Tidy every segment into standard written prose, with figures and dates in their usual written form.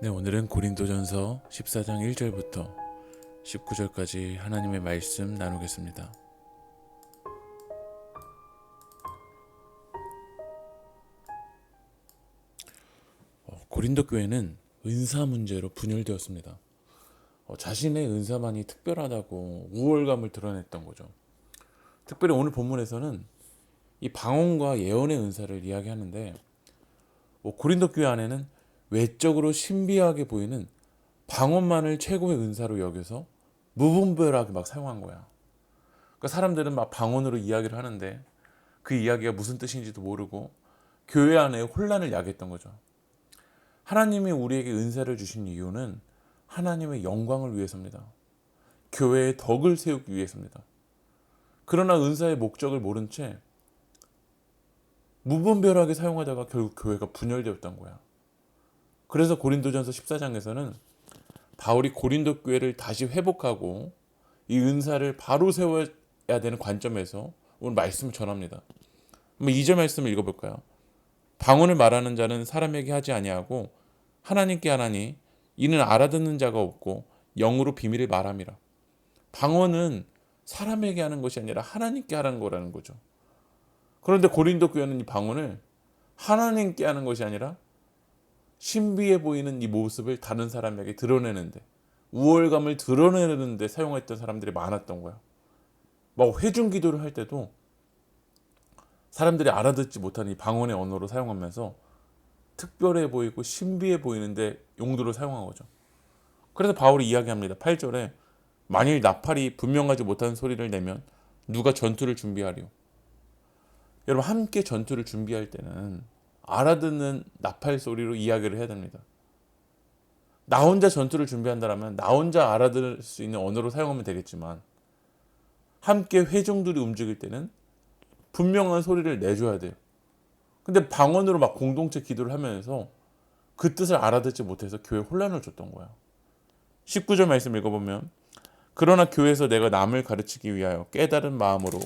네, 오늘은 고린도전서 14장 1절부터 19절까지 하나님의 말씀 나누겠습니다. 고린도 교회는 은사 문제로 분열되었습니다. 자신의 은사만이 특별하다고 우월감을 드러냈던 거죠. 특별히 오늘 본문에서는 이 방언과 예언의 은사를 이야기하는데, 고린도 교회 안에는 외적으로 신비하게 보이는 방언만을 최고의 은사로 여겨서 무분별하게 막 사용한 거야. 그러니까 사람들은 막 방언으로 이야기를 하는데 그 이야기가 무슨 뜻인지도 모르고 교회 안에 혼란을 야기했던 거죠. 하나님이 우리에게 은사를 주신 이유는 하나님의 영광을 위해서입니다. 교회의 덕을 세우기 위해서입니다. 그러나 은사의 목적을 모른 채 무분별하게 사용하다가 결국 교회가 분열되었던 거야. 그래서 고린도전서 14장에서는 바울이 고린도 교회를 다시 회복하고 이 은사를 바로 세워야 되는 관점에서 오늘 말씀을 전합니다. 한번 2절 말씀을 읽어볼까요? 방언을 말하는 자는 사람에게 하지 아니하고 하나님께 하나니 이는 알아듣는 자가 없고 영으로 비밀을 말함이라. 방언은 사람에게 하는 것이 아니라 하나님께 하라는 거라는 거죠. 그런데 고린도 교회는 이 방언을 하나님께 하는 것이 아니라 신비해 보이는 이 모습을 다른 사람에게 드러내는데, 우월감을 드러내는데 사용했던 사람들이 많았던 거야. 막 회중 기도를 할 때도 사람들이 알아듣지 못하는 이 방언의 언어로 사용하면서 특별해 보이고 신비해 보이는데 용도로 사용한 거죠. 그래서 바울이 이야기합니다. 8절에 만일 나팔이 분명하지 못한 소리를 내면 누가 전투를 준비하리요. 여러분, 함께 전투를 준비할 때는 알아듣는 나팔 소리로 이야기를 해야 됩니다. 나 혼자 전투를 준비한다면 나 혼자 알아들을 수 있는 언어로 사용하면 되겠지만, 함께 회중들이 움직일 때는 분명한 소리를 내줘야 돼요. 근데 방언으로 막 공동체 기도를 하면서 그 뜻을 알아듣지 못해서 교회에 혼란을 줬던 거야. 19절 말씀 읽어보면, 그러나 교회에서 내가 남을 가르치기 위하여 깨달은 마음으로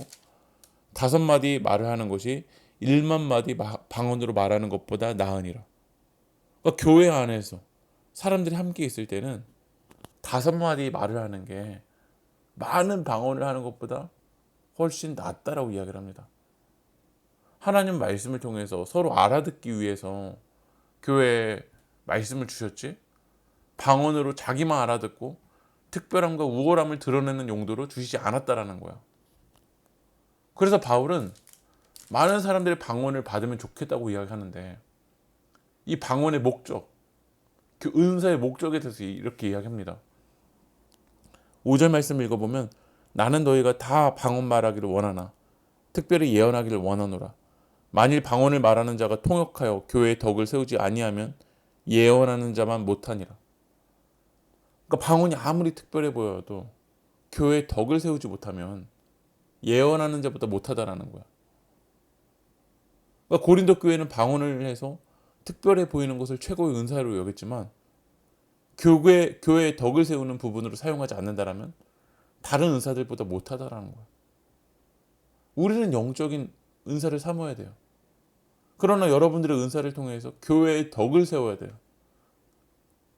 5마디 말을 하는 것이 1만 마디 방언으로 말하는 것보다 나으니라. 그러니까 교회 안에서 사람들이 함께 있을 때는 5마디 말을 하는 게 많은 방언을 하는 것보다 훨씬 낫다라고 이야기를 합니다. 하나님 말씀을 통해서 서로 알아듣기 위해서 교회에 말씀을 주셨지, 방언으로 자기만 알아듣고 특별함과 우월함을 드러내는 용도로 주시지 않았다라는 거야. 그래서 바울은 많은 사람들이 방언을 받으면 좋겠다고 이야기하는데, 이 방언의 목적, 그 은사의 목적에 대해서 이렇게 이야기합니다. 5절 말씀 읽어보면, 나는 너희가 다 방언 말하기를 원하나 특별히 예언하기를 원하노라. 만일 방언을 말하는 자가 통역하여 교회의 덕을 세우지 아니하면 예언하는 자만 못하니라. 그러니까 방언이 아무리 특별해 보여도 교회의 덕을 세우지 못하면 예언하는 자보다 못하다라는 거야. 그러니까 고린도 교회는 방언을 해서 특별해 보이는 것을 최고의 은사로 여겼지만, 교회의 덕을 세우는 부분으로 사용하지 않는다라면 다른 은사들보다 못하다라는 거야. 우리는 영적인 은사를 사모해야 돼요. 그러나 여러분들의 은사를 통해서 교회의 덕을 세워야 돼요.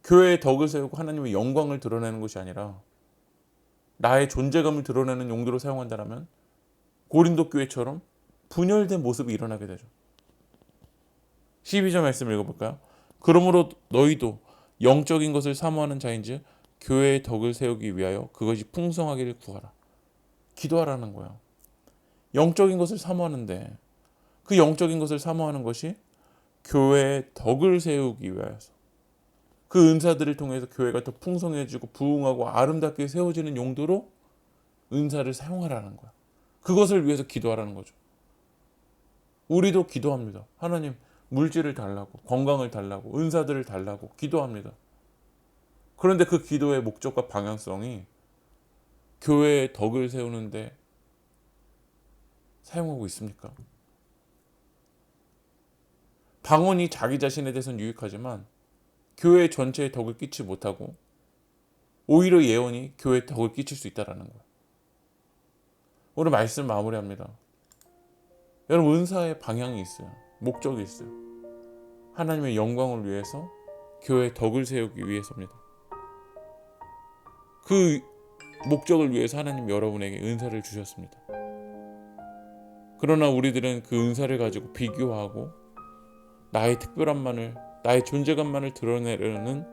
교회의 덕을 세우고 하나님의 영광을 드러내는 것이 아니라 나의 존재감을 드러내는 용도로 사용한다면 고린도 교회처럼 분열된 모습이 일어나게 되죠. 12절 말씀 읽어볼까요? 그러므로 너희도 영적인 것을 사모하는 자인즉 교회의 덕을 세우기 위하여 그것이 풍성하기를 구하라. 기도하라는 거예요. 영적인 것을 사모하는데 그 영적인 것을 사모하는 것이 교회의 덕을 세우기 위하여서, 그 은사들을 통해서 교회가 더 풍성해지고 부흥하고 아름답게 세워지는 용도로 은사를 사용하라는 거야. 그것을 위해서 기도하라는 거죠. 우리도 기도합니다. 하나님, 물질을 달라고, 건강을 달라고, 은사들을 달라고 기도합니다. 그런데 그 기도의 목적과 방향성이 교회의 덕을 세우는데 사용하고 있습니까? 방언이 자기 자신에 대해서는 유익하지만 교회 전체에 덕을 끼치지 못하고 오히려 예언이 교회에 덕을 끼칠 수 있다는 거예요. 오늘 말씀 마무리합니다. 여러분, 은사의 방향이 있어요. 목적이 있어요. 하나님의 영광을 위해서 교회의 덕을 세우기 위해서입니다. 그 목적을 위해서 하나님 여러분에게 은사를 주셨습니다. 그러나 우리들은 그 은사를 가지고 비교하고 나의 특별함만을, 나의 존재감만을 드러내려는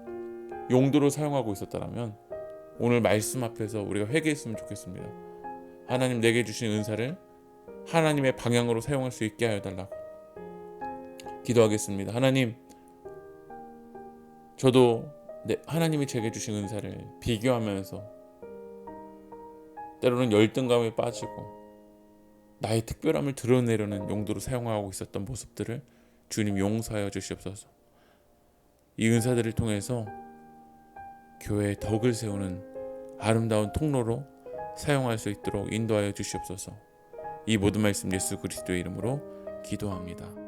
용도로 사용하고 있었다면 오늘 말씀 앞에서 우리가 회개했으면 좋겠습니다. 하나님 내게 주신 은사를 하나님의 방향으로 사용할 수 있게 하여 달라고 기도하겠습니다. 하나님, 저도 하나님이 제게 주신 은사를 비교하면서 때로는 열등감에 빠지고 나의 특별함을 드러내려는 용도로 사용하고 있었던 모습들을 주님 용서하여 주시옵소서. 이 은사들을 통해서 교회의 덕을 세우는 아름다운 통로로 사용할 수 있도록 인도하여 주시옵소서. 이 모든 말씀 예수 그리스도의 이름으로 기도합니다.